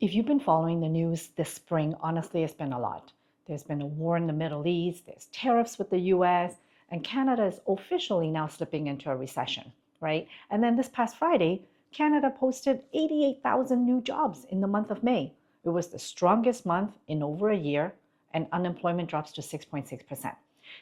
If you've been following the news this spring, honestly, it's been a lot. There's been a war in the Middle East, there's tariffs with the US, and Canada is officially now slipping into a recession, right? And then this past Friday, Canada posted 88,000 new jobs in the month of May. It was the strongest month in over a year, and unemployment drops to 6.6%.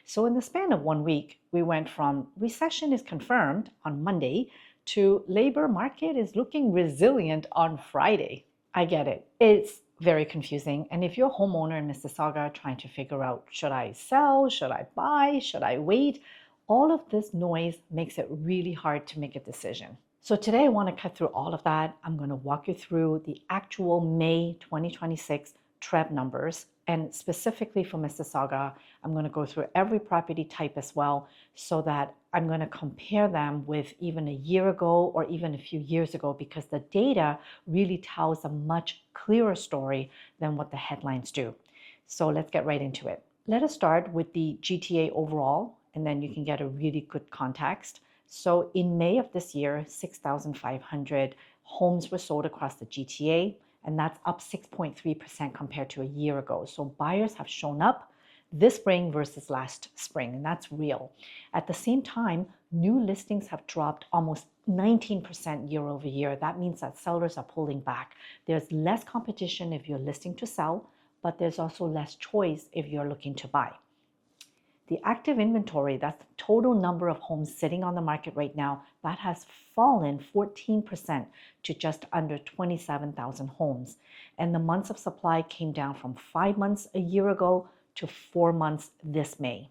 So in the span of 1 week, we went from recession is confirmed on Monday to labor market is looking resilient on Friday. I get it. It's very confusing. And if you're a homeowner in Mississauga trying to figure out, should I sell? Should I buy? Should I wait? All of this noise makes it really hard to make a decision. So today I want to cut through all of that. I'm going to walk you through the actual May 2026 TRREB numbers. And specifically for Mississauga, I'm going to go through every property type as well, so that I'm going to compare them with even a year ago or even a few years ago, because the data really tells a much clearer story than what the headlines do. So let's get right into it. Let us start with the GTA overall, and then you can get a really good context. So in May of this year, 6,500 homes were sold across the GTA, and that's up 6.3% compared to a year ago. So buyers have shown up this spring versus last spring, and that's real. At the same time, new listings have dropped almost 19% year over year. That means that sellers are pulling back. There's less competition if you're listing to sell, but there's also less choice if you're looking to buy. The active inventory, that's the total number of homes sitting on the market right now, that has fallen 14% to just under 27,000 homes. And the months of supply came down from 5 months a year ago to 4 months this May.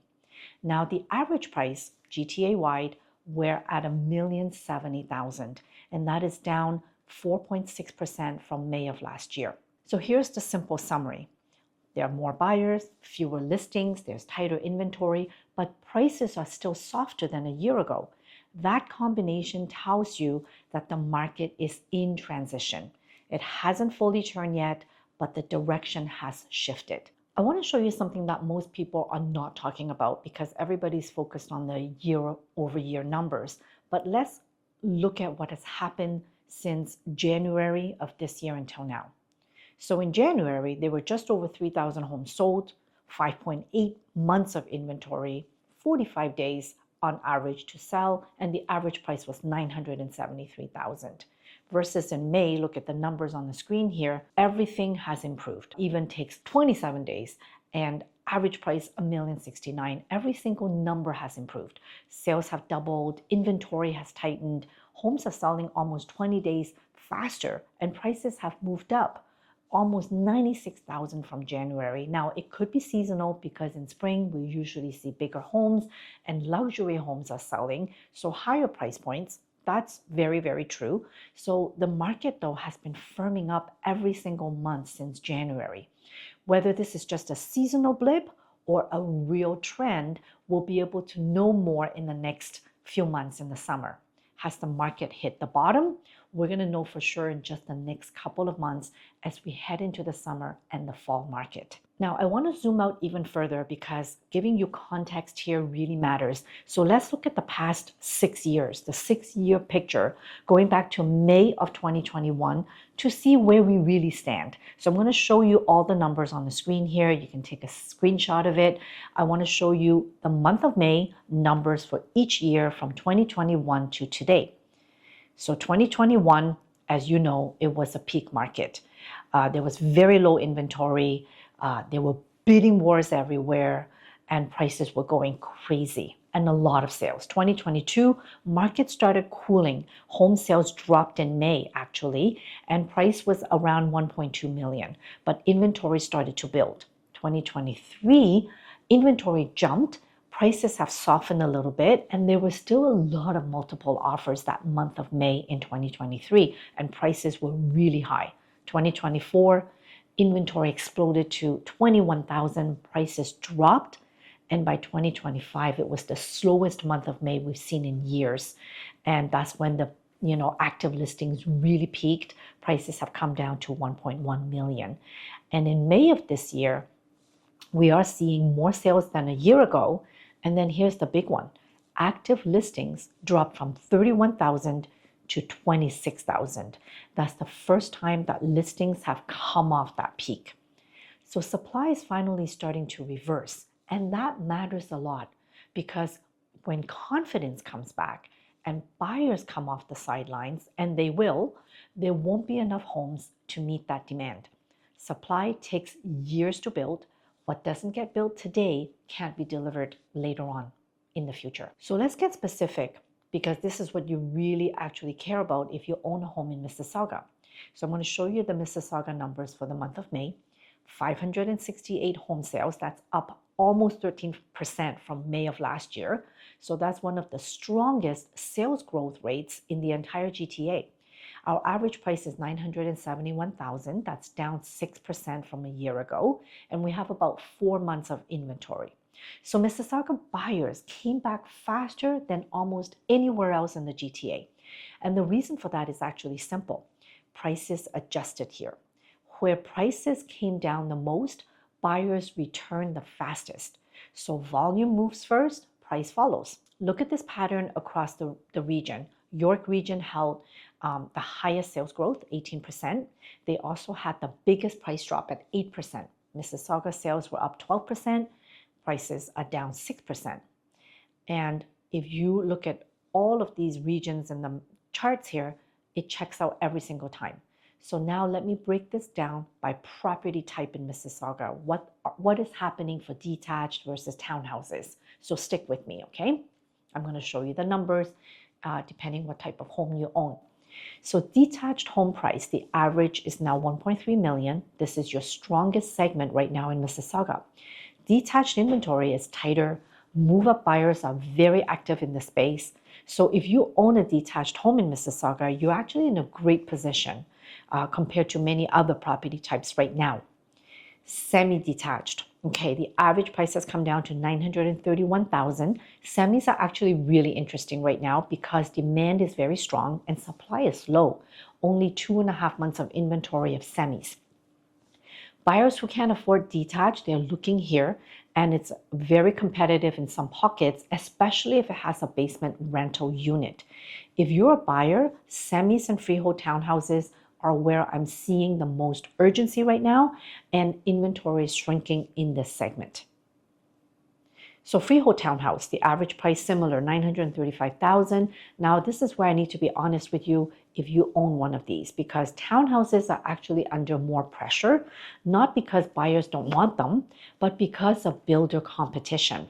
Now, the average price, GTA-wide, we're at $1,070,000, and that is down 4.6% from May of last year. So here's the simple summary. There are more buyers, fewer listings, there's tighter inventory, but prices are still softer than a year ago. That combination tells you that the market is in transition. It hasn't fully turned yet, but the direction has shifted. I want to show you something that most people are not talking about, because everybody's focused on the year-over-year numbers. But let's look at what has happened since January of this year until now. So in January, there were just over 3,000 homes sold, 5.8 months of inventory, 45 days on average to sell, and the average price was $973,000. Versus in May, look at the numbers on the screen here, everything has improved. Even takes 27 days and average price $1,069,000. Every single number has improved. Sales have doubled, inventory has tightened, homes are selling almost 20 days faster, and prices have moved up almost $96,000 from January. Now, it could be seasonal, because in spring we usually see bigger homes and luxury homes are selling, so higher price points. That's very, very true. So the market, though, has been firming up every single month since January. Whether this is just a seasonal blip or a real trend, we'll be able to know more in the next few months in the summer. Has the market hit the bottom? We're going to know for sure in just the next couple of months as we head into the summer and the fall market. Now, I want to zoom out even further, because giving you context here really matters. So let's look at the past 6 years, the 6-year picture, going back to May of 2021 to see where we really stand. So I'm going to show you all the numbers on the screen here. You can take a screenshot of it. I want to show you the month of May numbers for each year from 2021 to today. So 2021, as you know, it was a peak market. There was very low inventory. There were bidding wars everywhere, and prices were going crazy, and a lot of sales. 2022, market started cooling. Home sales dropped in May, actually, and price was around 1.2 million, but inventory started to build. 2023, inventory jumped. Prices have softened a little bit, and there was still a lot of multiple offers that month of May in 2023, and prices were really high. 2024, inventory exploded to 21,000, prices dropped, and by 2025, it was the slowest month of May we've seen in years, and that's when the active listings really peaked. Prices have come down to 1.1 million, and in May of this year, we are seeing more sales than a year ago. And then here's the big one. Active listings dropped from 31,000 to 26,000. That's the first time that listings have come off that peak. So supply is finally starting to reverse, and that matters a lot because when confidence comes back and buyers come off the sidelines, and they will, there won't be enough homes to meet that demand. Supply takes years to build. What doesn't get built today can't be delivered later on in the future. So let's get specific because this is what you really actually care about if you own a home in Mississauga. So I'm going to show you the Mississauga numbers for the month of May. 568 home sales, that's up almost 13% from May of last year. So that's one of the strongest sales growth rates in the entire GTA. Our average price is $971,000. That's down 6% from a year ago. And we have about 4 months of inventory. So Mississauga buyers came back faster than almost anywhere else in the GTA. And the reason for that is actually simple. Prices adjusted here. Where prices came down the most, buyers returned the fastest. So volume moves first, price follows. Look at this pattern across the region. York region held the highest sales growth, 18%. They also had the biggest price drop at 8%. Mississauga sales were up 12%. Prices are down 6%. And if you look at all of these regions in the charts here, it checks out every single time. So now let me break this down by property type in Mississauga. What is happening for detached versus townhouses? So stick with me, okay? I'm going to show you the numbers depending what type of home you own. So detached home price, the average is now 1.3 million. This is your strongest segment right now in Mississauga. Detached inventory is tighter. Move-up buyers are very active in the space. So if you own a detached home in Mississauga, you're actually in a great position compared to many other property types right now. Semi-detached. Okay, the average price has come down to $931,000. Semis are actually really interesting right now because demand is very strong and supply is low. Only 2.5 months of inventory of semis. Buyers who can't afford detached, they're looking here, and it's very competitive in some pockets, especially if it has a basement rental unit. If you're a buyer, semis and freehold townhouses are where I'm seeing the most urgency right now, and inventory is shrinking in this segment. So freehold townhouse, the average price similar, $935,000. Now this is where I need to be honest with you if you own one of these, because townhouses are actually under more pressure, not because buyers don't want them, but because of builder competition.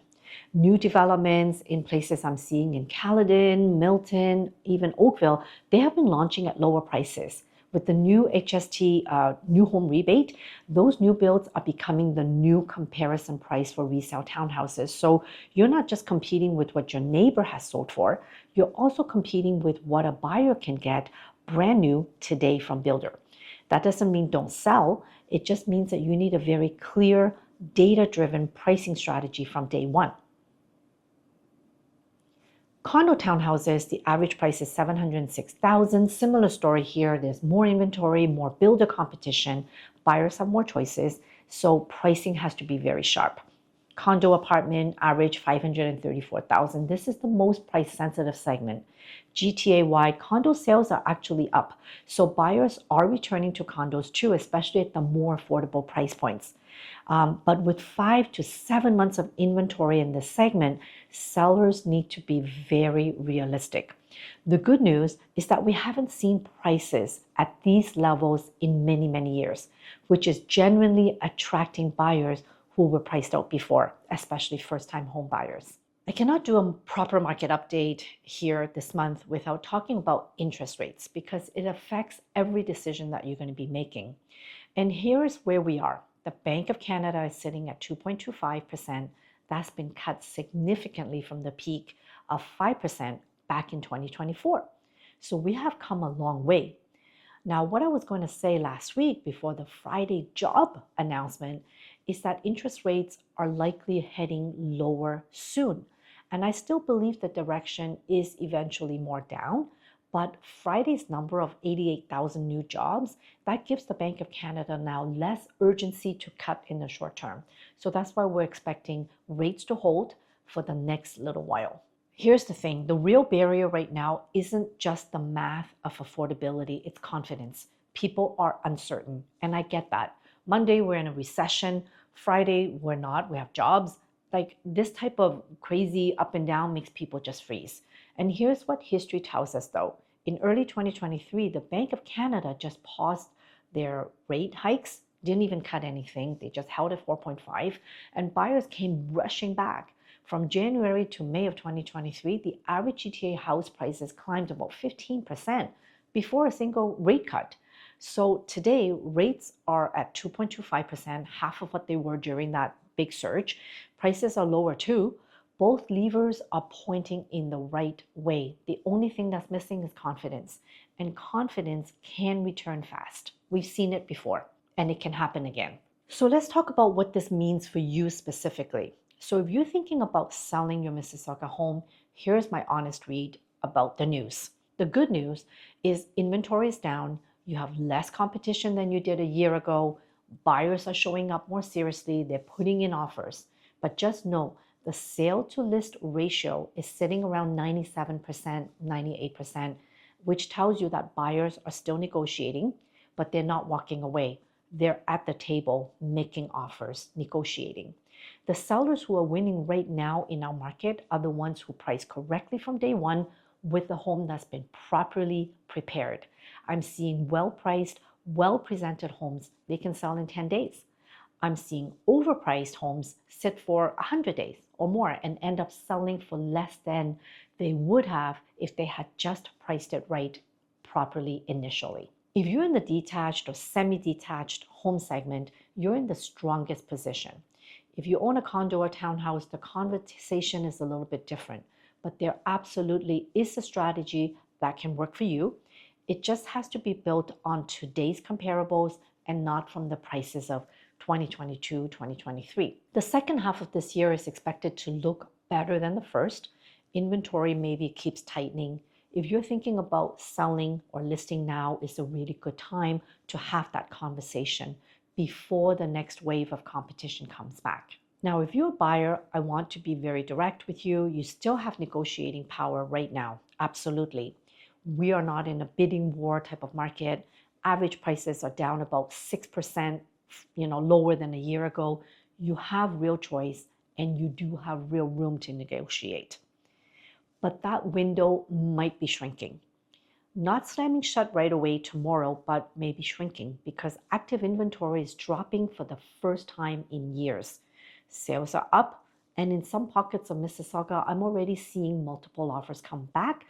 New developments in places I'm seeing in Caledon, Milton, even Oakville, they have been launching at lower prices. With the new HST, new home rebate, those new builds are becoming the new comparison price for resale townhouses. So you're not just competing with what your neighbor has sold for, you're also competing with what a buyer can get brand new today from builder. That doesn't mean don't sell. It just means that you need a very clear, data-driven pricing strategy from day one. Condo townhouses, the average price is $706,000. Similar story here. There's more inventory, more builder competition. Buyers have more choices, so pricing has to be very sharp. Condo apartment, average $534,000. This is the most price-sensitive segment. GTA-wide, condo sales are actually up, so buyers are returning to condos too, especially at the more affordable price points. But with 5 to 7 months of inventory in this segment, sellers need to be very realistic. The good news is that we haven't seen prices at these levels in many, many years, which is genuinely attracting buyers who were priced out before, especially first-time home buyers. I cannot do a proper market update here this month without talking about interest rates because it affects every decision that you're going to be making. And here's where we are. The Bank of Canada is sitting at 2.25%. That's been cut significantly from the peak of 5% back in 2024. So we have come a long way. Now, what I was going to say last week before the Friday job announcement is that interest rates are likely heading lower soon. And I still believe the direction is eventually more down. But Friday's number of 88,000 new jobs, that gives the Bank of Canada now less urgency to cut in the short term. So that's why we're expecting rates to hold for the next little while. Here's the thing, the real barrier right now isn't just the math of affordability, it's confidence. People are uncertain, and I get that. Monday, we're in a recession. Friday, we're not, we have jobs. Like this type of crazy up and down makes people just freeze. And here's what history tells us though. In early 2023, the Bank of Canada just paused their rate hikes, didn't even cut anything. They just held at 4.5, and buyers came rushing back. From January to May of 2023, the average GTA house prices climbed about 15% before a single rate cut. So today, rates are at 2.25%, half of what they were during that big surge. Prices are lower too. Both levers are pointing in the right way. The only thing that's missing is confidence, and confidence can return fast. We've seen it before, and it can happen again. So let's talk about what this means for you specifically. So if you're thinking about selling your Mississauga home, here's my honest read about the news. The good news is inventory is down. You have less competition than you did a year ago. Buyers are showing up more seriously. They're putting in offers. But just know the sale to list ratio is sitting around 97%, 98%, which tells you that buyers are still negotiating, but they're not walking away. They're at the table making offers, negotiating. The sellers who are winning right now in our market are the ones who price correctly from day one with the home that's been properly prepared. I'm seeing well-priced, well-presented homes. They can sell in 10 days. I'm seeing overpriced homes sit for 100 days or more and end up selling for less than they would have if they had just priced it right properly initially. If you're in the detached or semi-detached home segment, you're in the strongest position. If you own a condo or townhouse, the conversation is a little bit different, but there absolutely is a strategy that can work for you. It just has to be built on today's comparables and not from the prices of 2022, 2023. The second half of this year is expected to look better than the first. Inventory maybe keeps tightening. If you're thinking about selling or listing now, is a really good time to have that conversation before the next wave of competition comes back. Now, if you're a buyer, I want to be very direct with you. You still have negotiating power right now. Absolutely. We are not in a bidding war type of market. Average prices are down about 6%, lower than a year ago. You have real choice and you do have real room to negotiate. But that window might be shrinking. Not slamming shut right away tomorrow, but maybe shrinking because active inventory is dropping for the first time in years. Sales are up, and in some pockets of Mississauga, I'm already seeing multiple offers come back,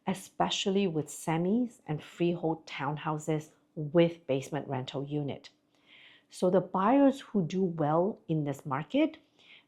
especially with semis and freehold townhouses with basement rental unit. So the buyers who do well in this market,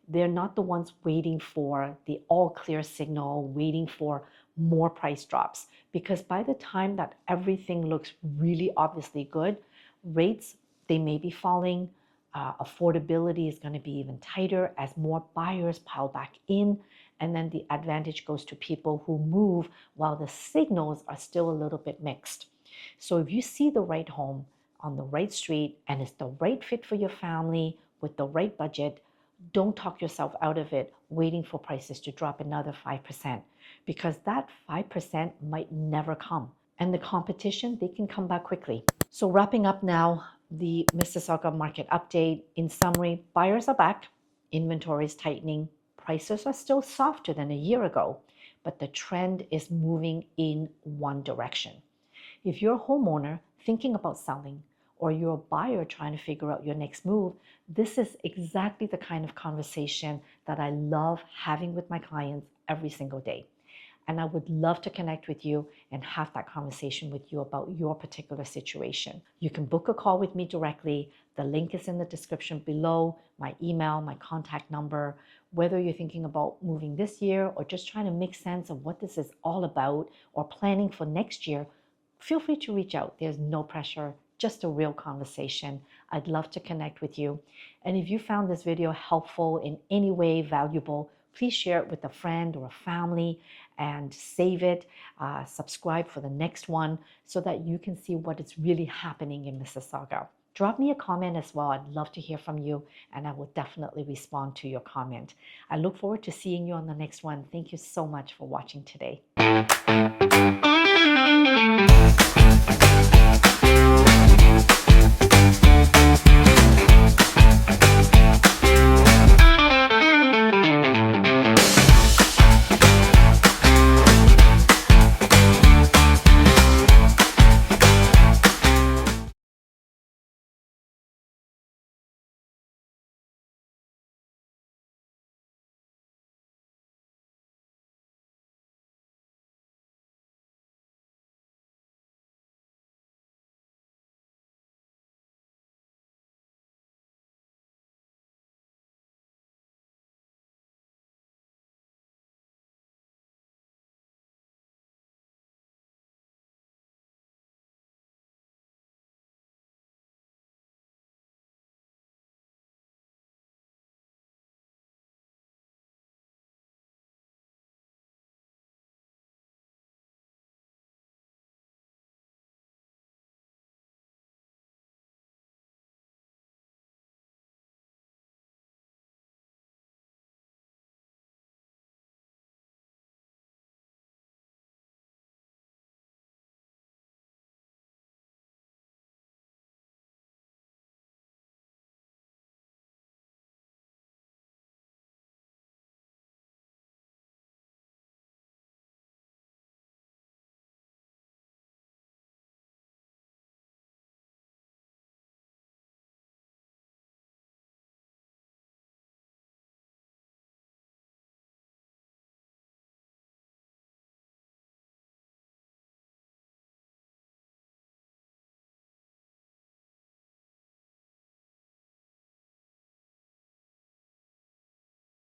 they're not the ones waiting for the all clear signal, waiting for more price drops. Because by the time that everything looks really obviously good, rates, they may be falling. Affordability is going to be even tighter as more buyers pile back in. And then the advantage goes to people who move while the signals are still a little bit mixed. So if you see the right home on the right street and it's the right fit for your family with the right budget, don't talk yourself out of it waiting for prices to drop another 5%, because that 5% might never come. And the competition, they can come back quickly. So wrapping up now, the Mississauga market update. In summary, buyers are back, inventory is tightening, prices are still softer than a year ago, but the trend is moving in one direction. If you're a homeowner thinking about selling, or you're a buyer trying to figure out your next move, this is exactly the kind of conversation that I love having with my clients every single day. And I would love to connect with you and have that conversation with you about your particular situation. You can book a call with me directly. The link is in the description below, my email, my contact number. Whether you're thinking about moving this year or just trying to make sense of what this is all about or planning for next year, feel free to reach out. There's no pressure, just a real conversation. I'd love to connect with you. And if you found this video helpful in any way, valuable, please share it with a friend or a family and save it. Subscribe for the next one so that you can see what is really happening in Mississauga. Drop me a comment as well. I'd love to hear from you, and I will definitely respond to your comment. I look forward to seeing you on the next one. Thank you so much for watching today.